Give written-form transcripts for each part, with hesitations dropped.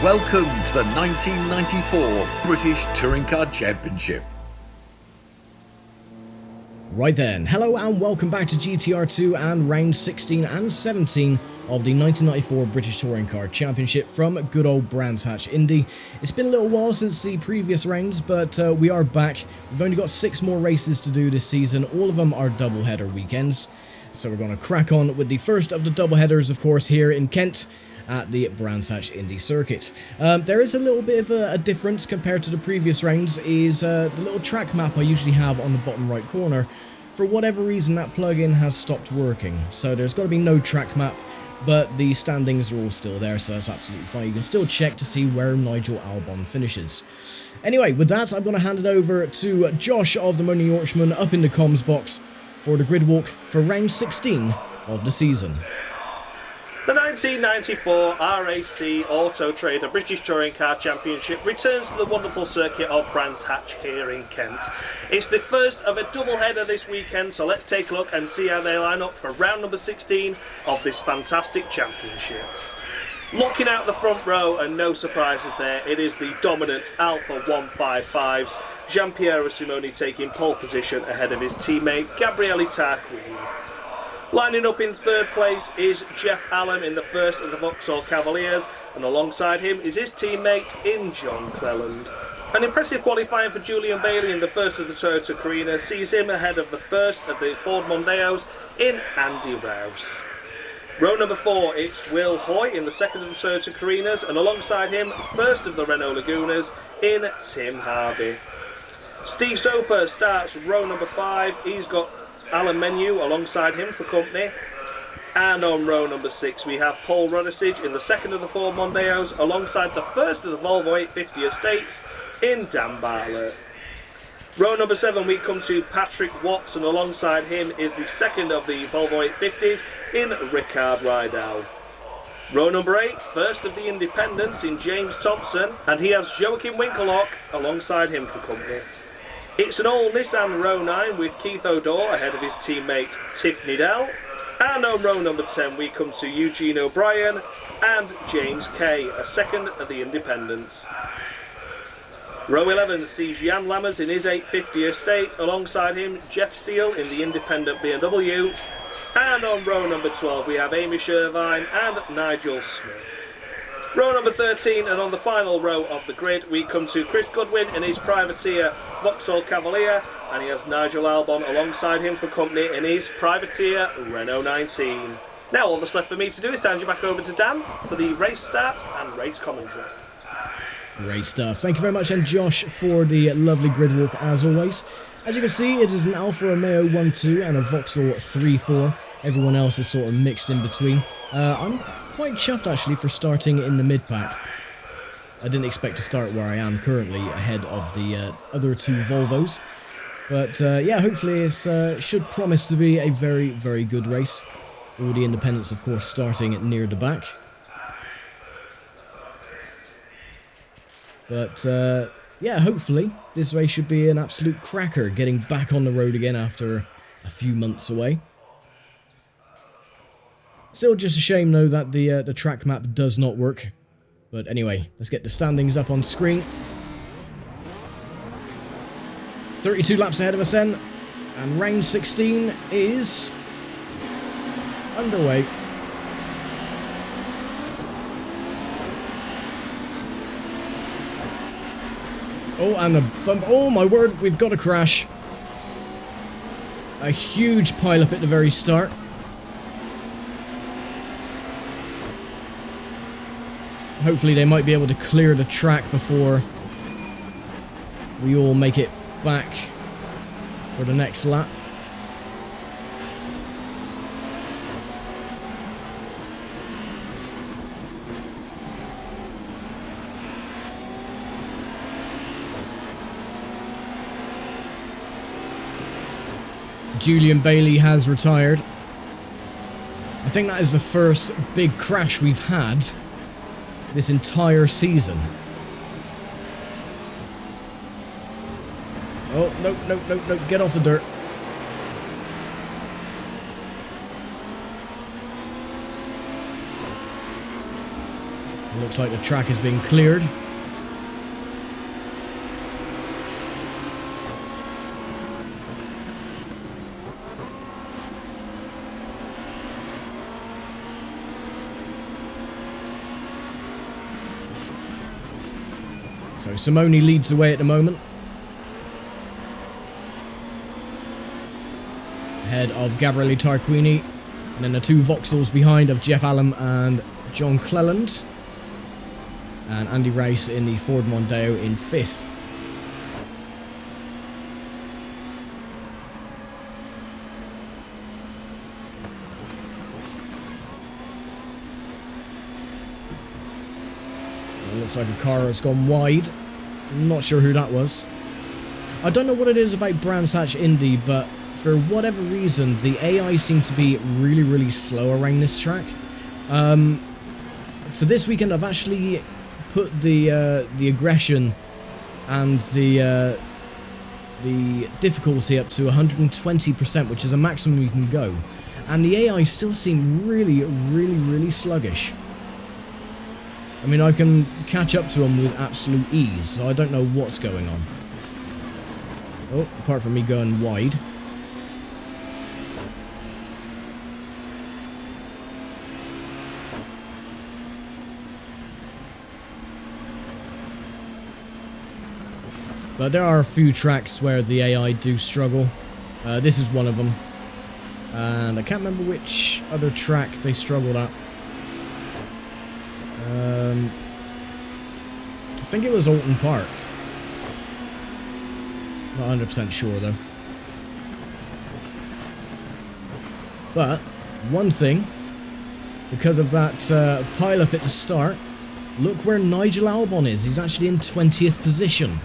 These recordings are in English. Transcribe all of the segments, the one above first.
Welcome to the 1994 British Touring Car Championship. Right then, hello and welcome back to GTR 2 and round 16 and 17 of the 1994 British Touring Car Championship from good old Brands Hatch Indy. It's been a little while since the previous rounds, but we are back. We've only got 6 more races to do this season. All of them are doubleheader weekends. So we're going to crack on with the first of the doubleheaders, of course, here in Kent at the Brands Hatch Indy circuit. There is a little bit of a difference compared to the previous rounds, is the little track map I usually have on the bottom right corner. For whatever reason, that plugin has stopped working, so there's got to be no track map, but the standings are all still there, so that's absolutely fine. You can still check to see where Nigel Albon finishes. Anyway, with that, I'm going to hand it over to Josh of the Moaning Yorkshireman up in the comms box for the grid walk for round 16 of the season. The 1994 RAC Auto Trader British Touring Car Championship returns to the wonderful circuit of Brands Hatch here in Kent. It's the first of a doubleheader this weekend, so let's take a look and see how they line up for round number 16 of this fantastic championship. Looking out the front row, and no surprises there, it is the dominant Alfa 155's Giampiero Simoni taking pole position ahead of his teammate Gabriele Tarquini. Lining up in third place is Jeff Allen in the first of the Vauxhall Cavaliers, and alongside him is his teammate in John Cleland. An impressive qualifying for Julian Bailey in the first of the Toyota Carina sees him ahead of the first of the Ford Mondeos in Andy Rouse. Row number 4, it's Will Hoy in the second of the Toyota Carinas, and alongside him, first of the Renault Lagunas in Tim Harvey. Steve Soper starts row number 5, he's got Alan Menu alongside him for company. And on row number 6 we have Paul Rodisage in the second of the Ford Mondeos alongside the first of the Volvo 850 Estates in Dan Bartlett. Row number 7 we come to Patrick Watts, and alongside him is the second of the Volvo 850s in Rickard Rydell. Row number 8, first of the Independents in James Thompson, and he has Joachim Winkelhock alongside him for company. It's an all Nissan row 9 with Keith O'Dore ahead of his teammate Tiff Needell. And on row number 10 we come to Eugene O'Brien and James Kay, a second of the Independents. Row 11 sees Jan Lammers in his 850 Estate, alongside him Jeff Steele in the Independent BMW. And on row number 12 we have Amy Shervine and Nigel Smith. Row number 13, and on the final row of the grid we come to Chris Goodwin in his privateer Vauxhall Cavalier, and he has Nigel Albon alongside him for company in his privateer Renault 19. Now all that's left for me to do is to hand you back over to Dan for the race start and race commentary. Great stuff. Thank you very much, and Josh, for the lovely grid walk as always. As you can see, it is an Alfa Romeo 1.2 and a Vauxhall 3.4. Everyone else is sort of mixed in between. I'm quite chuffed actually for starting in the mid-pack. I didn't expect to start where I am currently, ahead of the other 2 Volvos. But yeah, hopefully it should promise to be a very, very good race. All the independents, of course, starting near the back. But yeah, hopefully this race should be an absolute cracker, getting back on the road again after a few months away. Still just a shame though that the track map does not work. But anyway, let's get the standings up on screen. 32 laps ahead of us then, and round 16 is underway. Oh, and a bump. Oh my word, we've got a crash. A huge pile-up at the very start. Hopefully they might be able to clear the track before we all make it back for the next lap. Julian Bailey has retired. I think that is the first big crash we've had this entire season. Oh, no, get off the dirt. Looks like the track has been cleared. So Simone leads the way at the moment. Ahead of Gabriele Tarquini. And then the two Vauxhalls behind of Jeff Allen and John Cleland. And Andy Rice in the Ford Mondeo in 5th. It looks like a car has gone wide. I'm not sure who that was. I don't know what it is about Brands Hatch Indy, but for whatever reason, the AI seems to be really, really slow around this track. For this weekend, I've actually put the aggression and the difficulty up to 120%, which is a maximum you can go, and the AI still seem really, really, really sluggish. I mean, I can catch up to them with absolute ease, so I don't know what's going on. Oh, apart from me going wide. But there are a few tracks where the AI do struggle. This is one of them. And I can't remember which other track they struggled at. I think it was Alton Park. Not 100% sure though. But, one thing, because of that pile-up at the start, look where Nigel Albon is. He's actually in 20th position.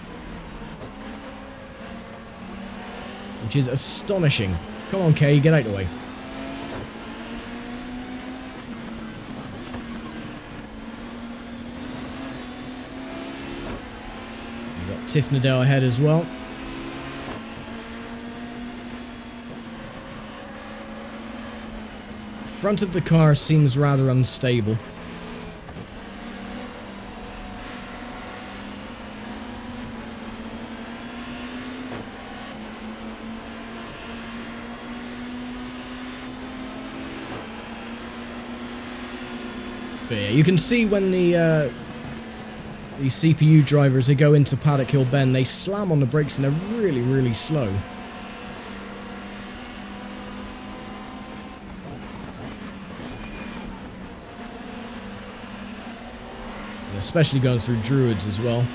Which is astonishing. Come on, Kay, get out of the way. We've got Tiff Nadell ahead as well. Front of the car seems rather unstable. But yeah, you can see when the CPU drivers, they go into Paddock Hill Bend, they slam on the brakes and they're really, really slow. And especially going through Druids as well.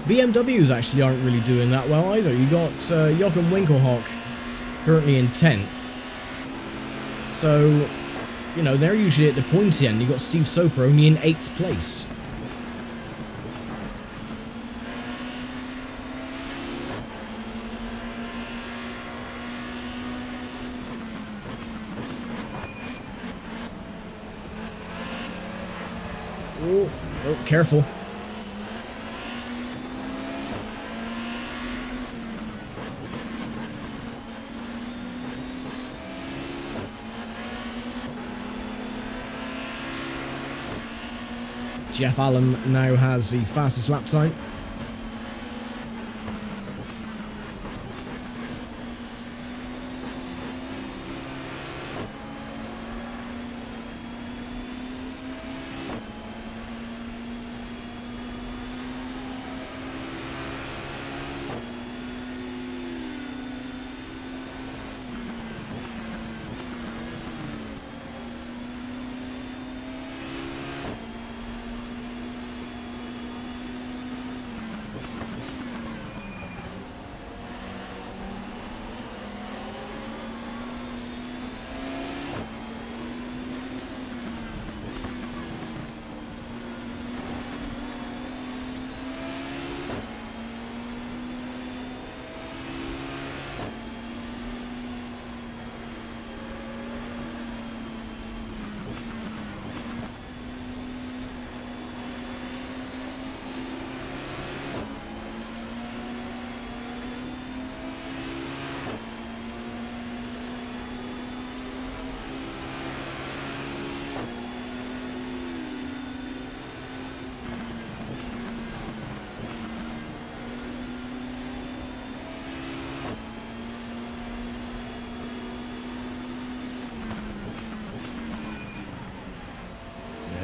BMWs actually aren't really doing that well either. You got Jochen Winkelhock currently in 10th. So, you know, they're usually at the pointy end. You got Steve Soper only in 8th place. Oh, careful. Jeff Allen now has the fastest lap time.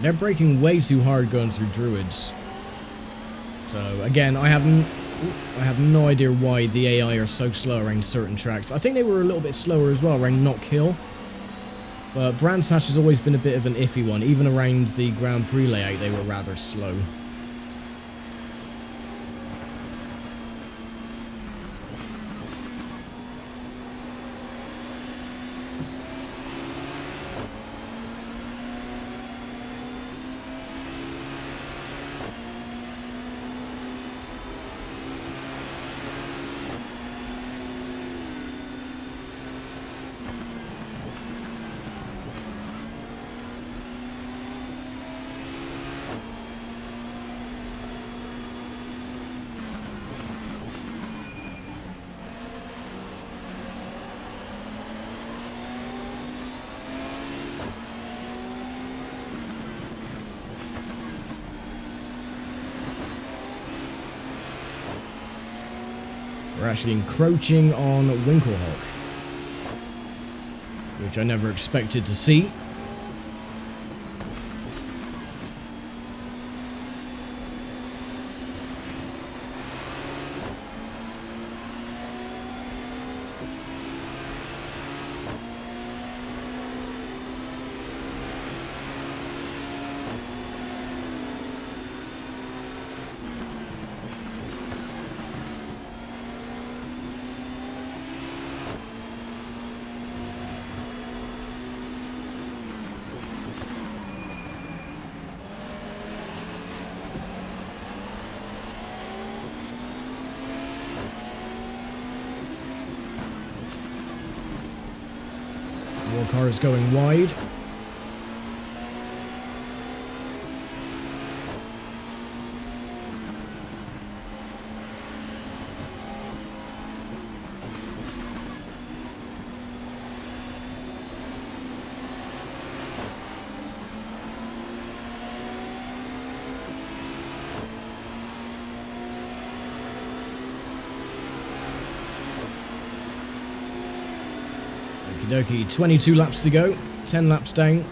They're braking way too hard going through Druids. So, again, I have no idea why the AI are so slow around certain tracks. I think they were a little bit slower as well around Knock Hill. But Brands Hatch has always been a bit of an iffy one. Even around the Grand Prix layout, they were rather slow. We're actually encroaching on Winklehawk, which I never expected to see. More cars going wide. Okie dokie, 22 laps to go, 10 laps down.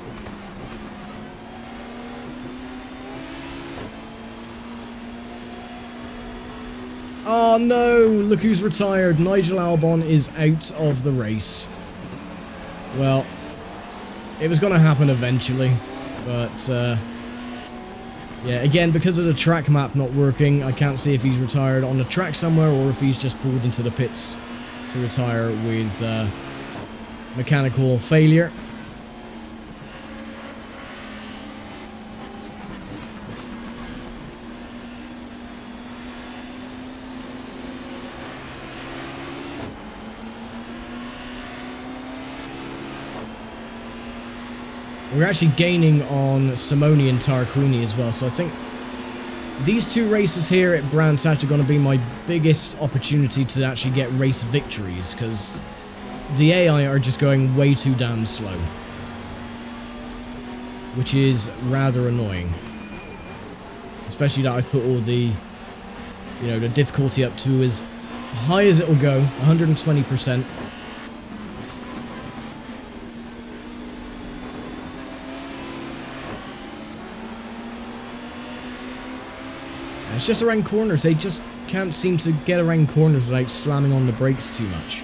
Oh no, look who's retired. Nigel Albon is out of the race. Well, it was going to happen eventually, but yeah, again, because of the track map not working, I can't see if he's retired on the track somewhere or if he's just pulled into the pits to retire with mechanical failure. We're actually gaining on Simone and Tarquini as well, so I think these two races here at Brands Hatch are going to be my biggest opportunity to actually get race victories, because the AI are just going way too damn slow, which is rather annoying. Especially that I've put all the, you know, the difficulty up to as high as it will go, 120%. And it's just around corners. They just can't seem to get around corners without slamming on the brakes too much.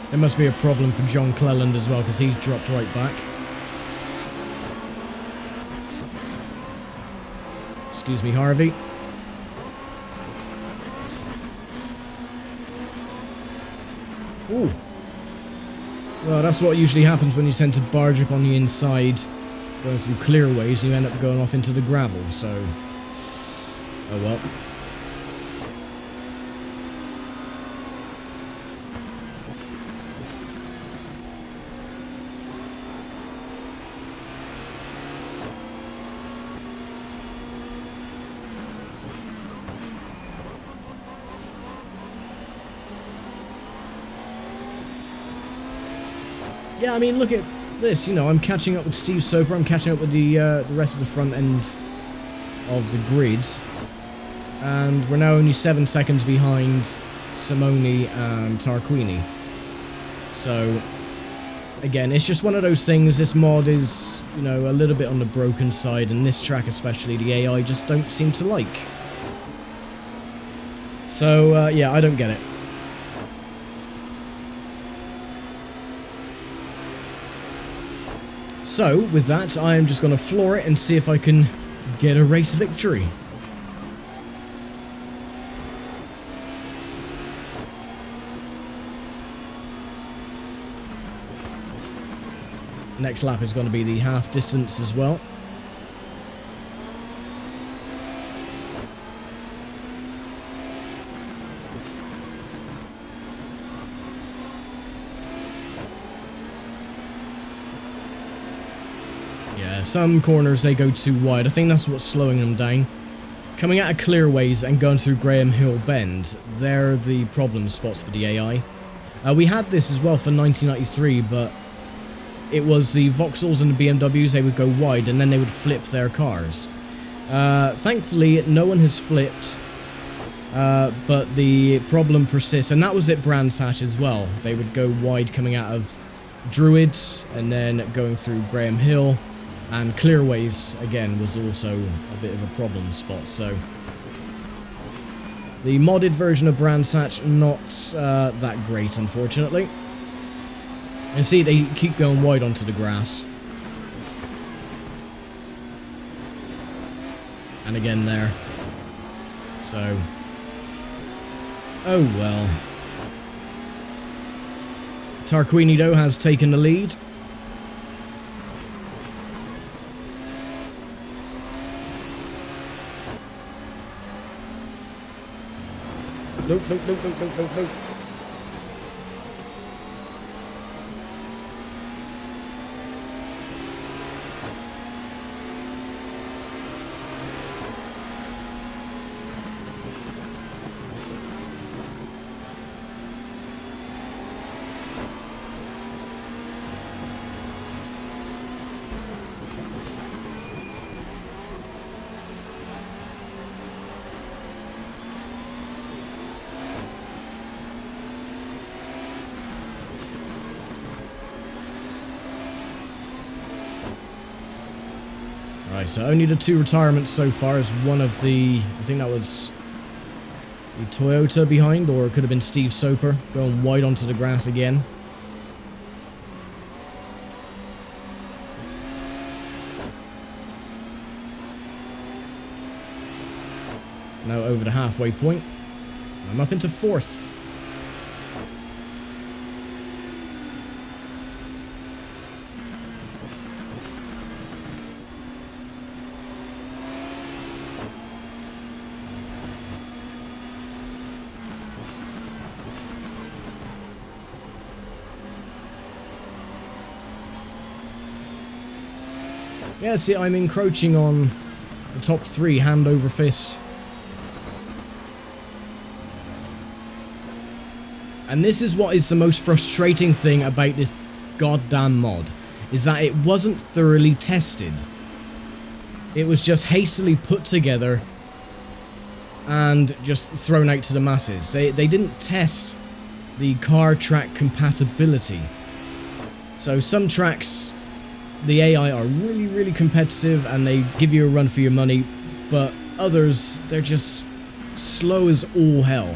There must be a problem for John Cleland as well, because he's dropped right back. Excuse me, Harvey. Ooh. Well, that's what usually happens when you tend to barge up on the inside going through clearways and you end up going off into the gravel, so... Oh well. Yeah, I mean, look at this, you know, I'm catching up with Steve Soper, I'm catching up with the rest of the front end of the grid, and we're now only 7 seconds behind Simoni and Tarquini. So, again, it's just one of those things, this mod is, you know, a little bit on the broken side, and this track especially, the AI just don't seem to like. So, yeah, I don't get it. So, with that, I am just going to floor it and see if I can get a race victory. Next lap is going to be the half distance as well. Yeah, some corners they go too wide. I think that's what's slowing them down. Coming out of clearways and going through Graham Hill Bend, they're the problem spots for the AI. We had this as well for 1993, but it was the Vauxhalls and the BMWs, they would go wide and then they would flip their cars. Thankfully, no one has flipped, but the problem persists, and that was at Brands Hatch as well. They would go wide coming out of Druids and then going through Graham Hill. And clearways, again, was also a bit of a problem spot, so... The modded version of Brands Hatch, not that great, unfortunately. And see, they keep going wide onto the grass. And again there. So... Oh well. Tarquini, though, has taken the lead. Nope, nope, nope, nope, nope, nope, nope. Right, so only the 2 retirements so far is one of the... I think that was the Toyota behind, or it could have been Steve Soper going wide onto the grass again. Now over the halfway point. I'm up into 4th. Yeah, see, I'm encroaching on the top 3, hand over fist. And this is what is the most frustrating thing about this goddamn mod, is that it wasn't thoroughly tested. It was just hastily put together and just thrown out to the masses. They didn't test the car track compatibility. So some tracks... the AI are really, really competitive and they give you a run for your money, but others, they're just slow as all hell.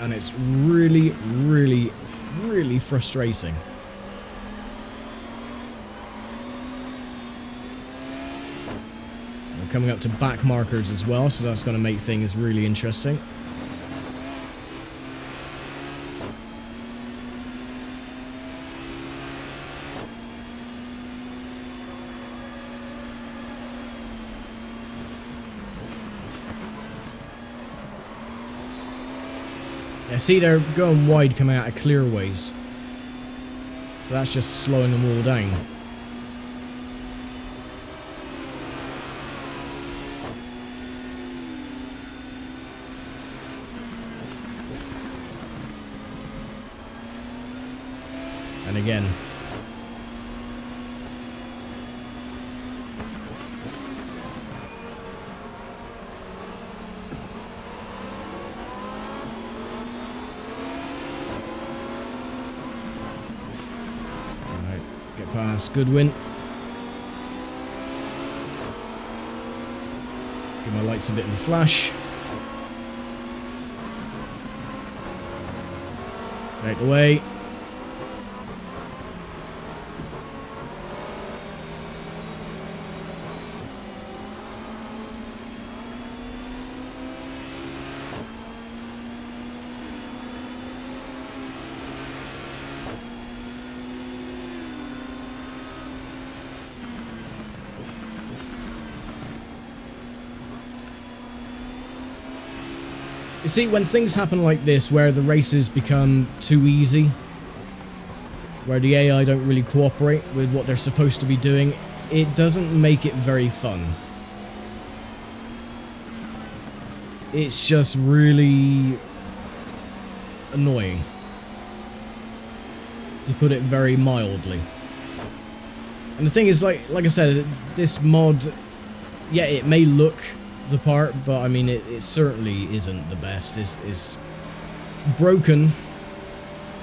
And it's really, really, really frustrating. We're coming up to back markers as well, so that's going to make things really interesting. Yeah, see, they're going wide coming out of clearways. So that's just slowing them all down. And again. Alright, get past Goodwin. Give my lights a bit of a flash. Right away. You see, when things happen like this, where the races become too easy, where the AI don't really cooperate with what they're supposed to be doing, it doesn't make it very fun. It's just really annoying, to put it very mildly. And the thing is, like I said, this mod, yeah, it may look the part, but I mean, it certainly isn't the best. It's broken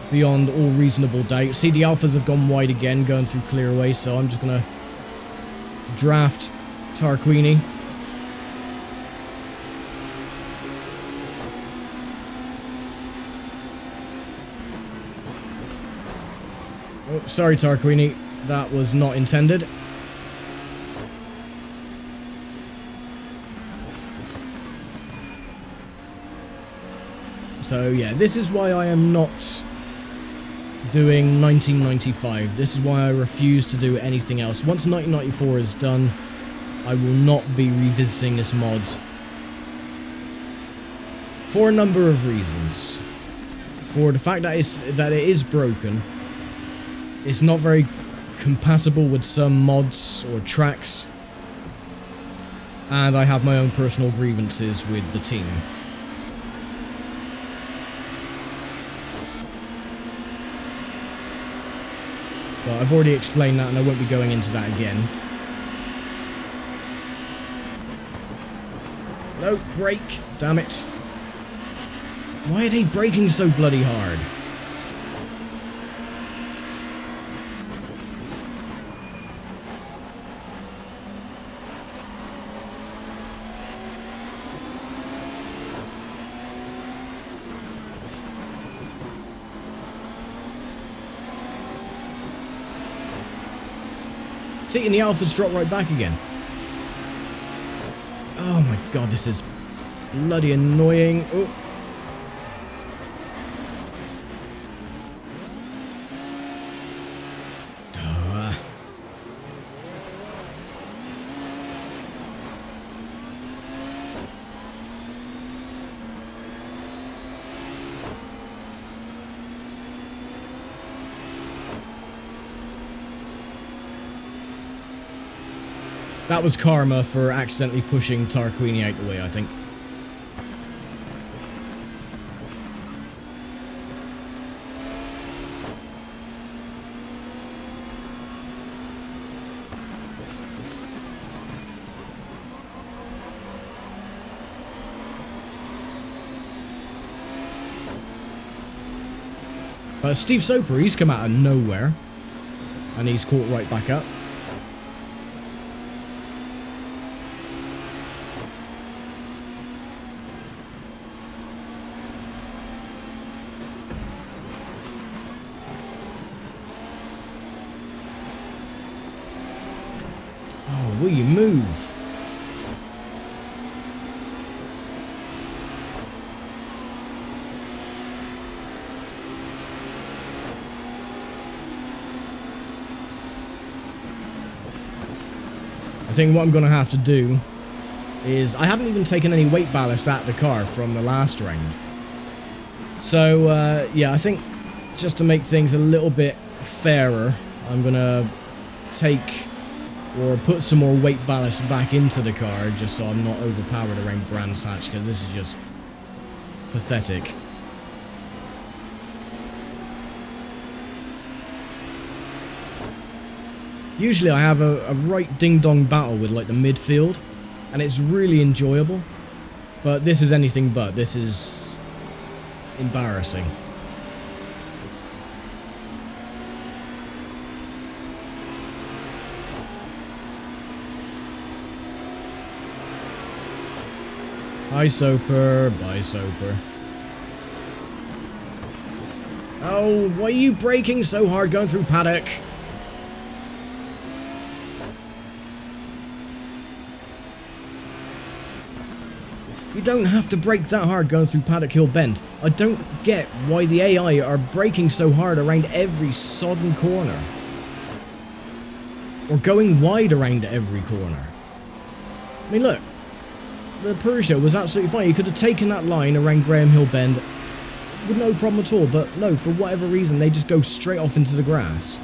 beyond all reasonable doubt. See, the alphas have gone wide again, going through clearway, so I'm just gonna draft Tarquini. Oh, sorry, Tarquini. That was not intended. So yeah, this is why I am not doing 1995. This is why I refuse to do anything else. Once 1994 is done, I will not be revisiting this mod. For a number of reasons. For the fact that it is broken. It's not very compatible with some mods or tracks. And I have my own personal grievances with the team. But I've already explained that and I won't be going into that again. No, brake! Damn it. Why are they braking so bloody hard? See, and the alphas drop right back again. Oh my god, this is bloody annoying. Oh. That was karma for accidentally pushing Tarquini out the way, I think. Steve Soper, he's come out of nowhere. And he's caught right back up. Oh, will you move? I think what I'm going to have to do is... I haven't even taken any weight ballast at the car from the last round. So, yeah, I think just to make things a little bit fairer, I'm going to take or put some more weight ballast back into the car just so I'm not overpowered around Brands Hatch, because this is just pathetic. Usually I have a right ding-dong battle with like the midfield, and it's really enjoyable, but this is anything but. This is embarrassing. Hi Soper, bye Soper. Oh, why are you braking so hard going through paddock? You don't have to brake that hard going through Paddock Hill Bend. I don't get why the AI are braking so hard around every sodden corner. Or going wide around every corner. I mean, look. The Peugeot was absolutely fine. You could have taken that line around Graham Hill Bend with no problem at all. But no, for whatever reason, they just go straight off into the grass.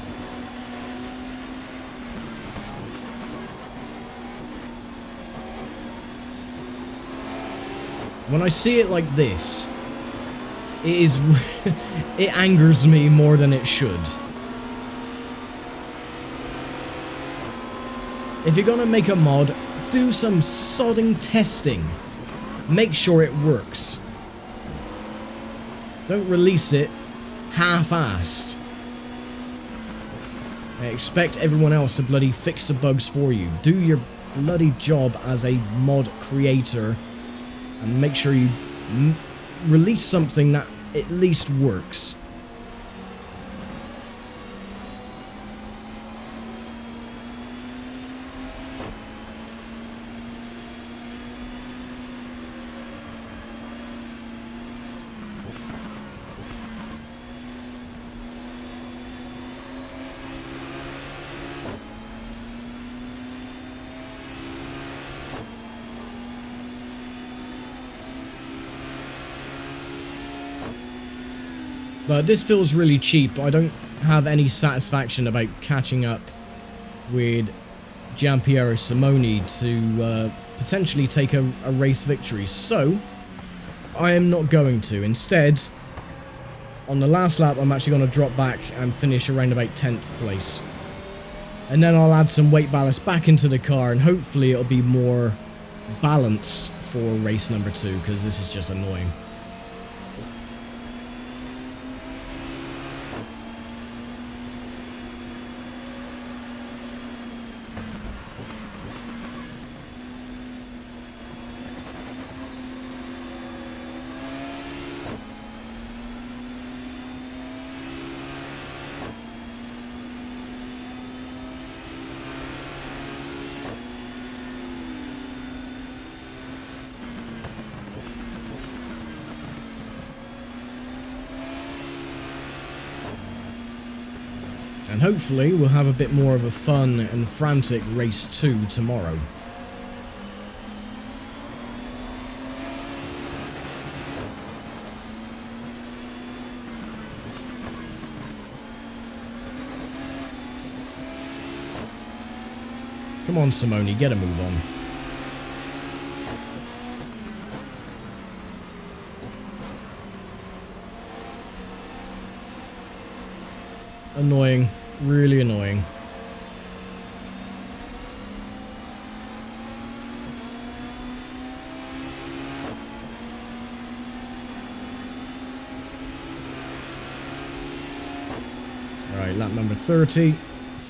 When I see it like this, it angers me more than it should. If you're gonna make a mod, do some sodding testing. Make sure it works. Don't release it half-assed. Expect everyone else to bloody fix the bugs for you. Do your bloody job as a mod creator. And make sure you release something that at least works. But this feels really cheap. I don't have any satisfaction about catching up with Giampiero Simoni to potentially take a race victory. So, I am not going to. Instead, on the last lap, I'm actually going to drop back and finish around about 10th place. And then I'll add some weight ballast back into the car, and hopefully it'll be more balanced for race number 2, because this is just annoying. And hopefully we'll have a bit more of a fun and frantic race 2 tomorrow. Come on, Simoni, get a move on. Annoying. Really annoying. Alright, lap number 30.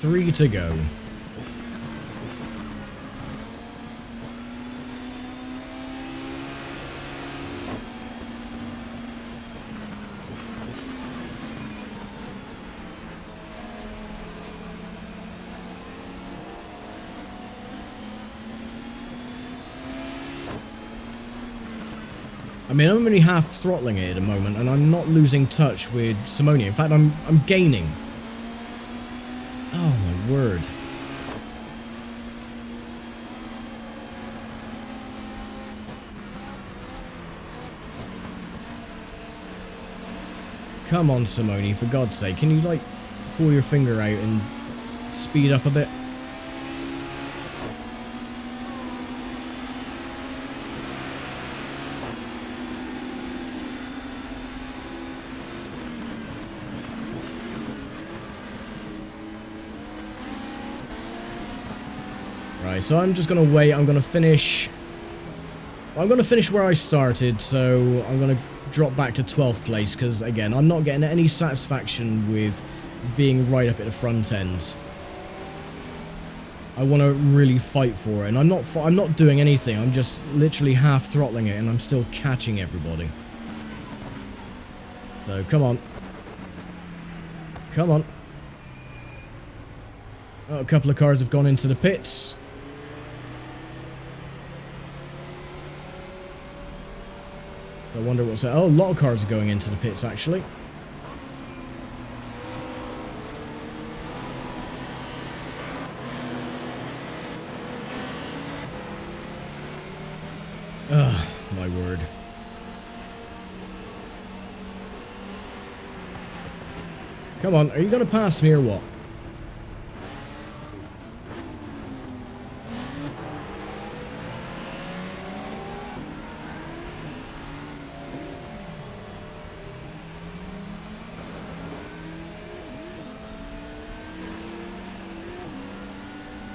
3 to go. I mean, I'm only half throttling it at the moment, and I'm not losing touch with Simoni. In fact, I'm gaining. Oh my word. Come on, Simone, for God's sake. Can you, like, pull your finger out and speed up a bit? Right, so I'm just going to wait. I'm going to finish... I'm going to finish where I started, so I'm going to drop back to 12th place, because, again, I'm not getting any satisfaction with being right up at the front end. I want to really fight for it, and I'm not doing anything. I'm just literally half throttling it, and I'm still catching everybody. So, come on. Come on. Oh, a couple of cars have gone into the pits. I wonder what's that. Oh, a lot of cars are going into the pits, actually. Ugh, my word. Come on, are you going to pass me or what?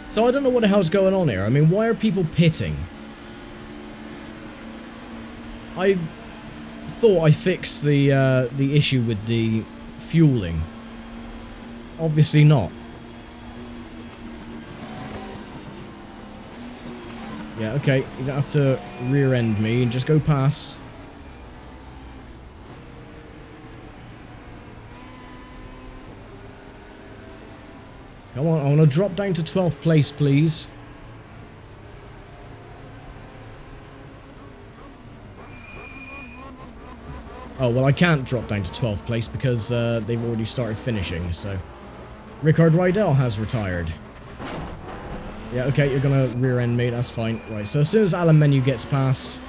So I don't know what the hell's going on here. I mean, why are people pitting? I thought I fixed the issue with the fueling. Obviously not. Yeah, okay. You don't have to rear-end me and just go past. Come on, I want to drop down to 12th place, please. Oh, well, I can't drop down to 12th place because they've already started finishing, so... Rickard Rydell has retired. Yeah, okay, you're going to rear-end me, that's fine. Right, so as soon as Alan Menu gets past,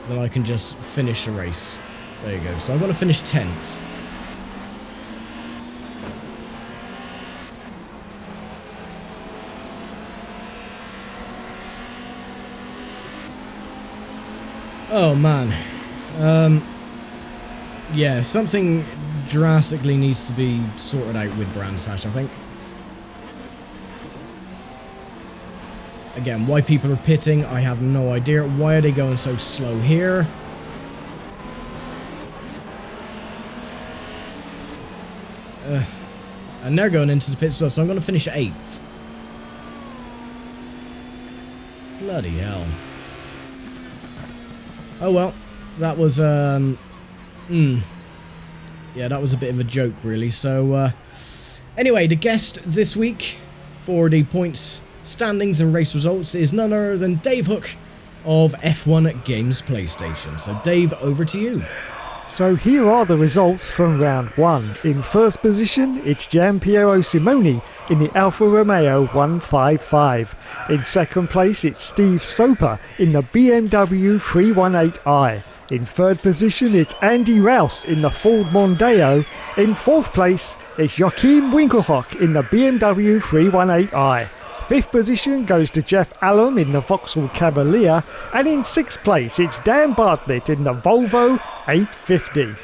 then I can just finish the race. There you go. So I'm going to finish 10th. Oh, man. Yeah, something drastically needs to be sorted out with Brands Hatch, I think. Again, why people are pitting, I have no idea. Why are they going so slow here? And they're going into the pit as well, so I'm going to finish 8th. Bloody hell. Oh well, that was, yeah, that was a bit of a joke, really. So, anyway, the guest this week for the points, standings and race results is none other than Dave Hook of F1GamesPlayStation. So, Dave, over to you. So here are the results from round 1. In first position, it's Giampiero Simoni in the Alfa Romeo 155. In second place, it's Steve Soper in the BMW 318i. In third position, it's Andy Rouse in the Ford Mondeo. In fourth place, it's Joachim Winkelhock in the BMW 318i. Fifth position goes to Jeff Allen in the Vauxhall Cavalier, and in sixth place it's Dan Bartlett in the Volvo 850.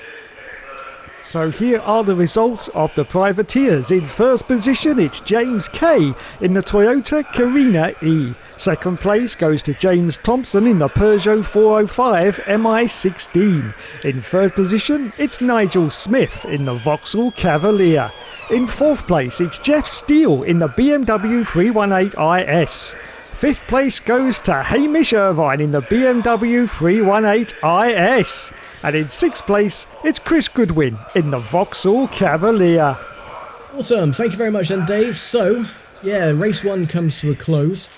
So here are the results of the privateers. In first position it's James Kay in the Toyota Carina E. Second place goes to James Thompson in the Peugeot 405 MI16. In third position it's Nigel Smith in the Vauxhall Cavalier. In fourth place, it's Jeff Steele in the BMW 318IS. Fifth place goes to Hamish Irvine in the BMW 318IS. And in sixth place, it's Chris Goodwin in the Vauxhall Cavalier. Awesome, thank you very much then, Dave. So, yeah, race 1 comes to a close.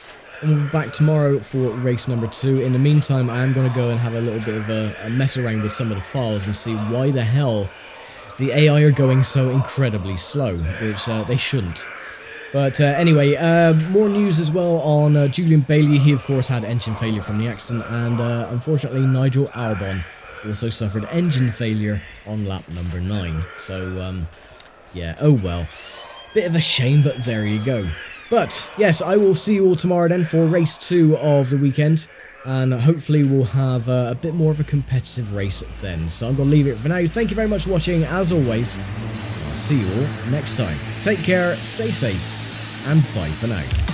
And we'll be back tomorrow for race number 2. In the meantime, I am going to go and have a little bit of a mess around with some of the files and see why the hell the AI are going so incredibly slow, which they shouldn't. But anyway, more news as well on Julian Bailey. He, of course, had engine failure from the accident, and unfortunately, Nigel Albon also suffered engine failure on lap number 9. So, yeah, oh well. Bit of a shame, but there you go. But, yes, I will see you all tomorrow then for race 2 of the weekend. And hopefully we'll have a bit more of a competitive race then. So I'm going to leave it for now. Thank you very much for watching, as always. I'll see you all next time. Take care, stay safe, and bye for now.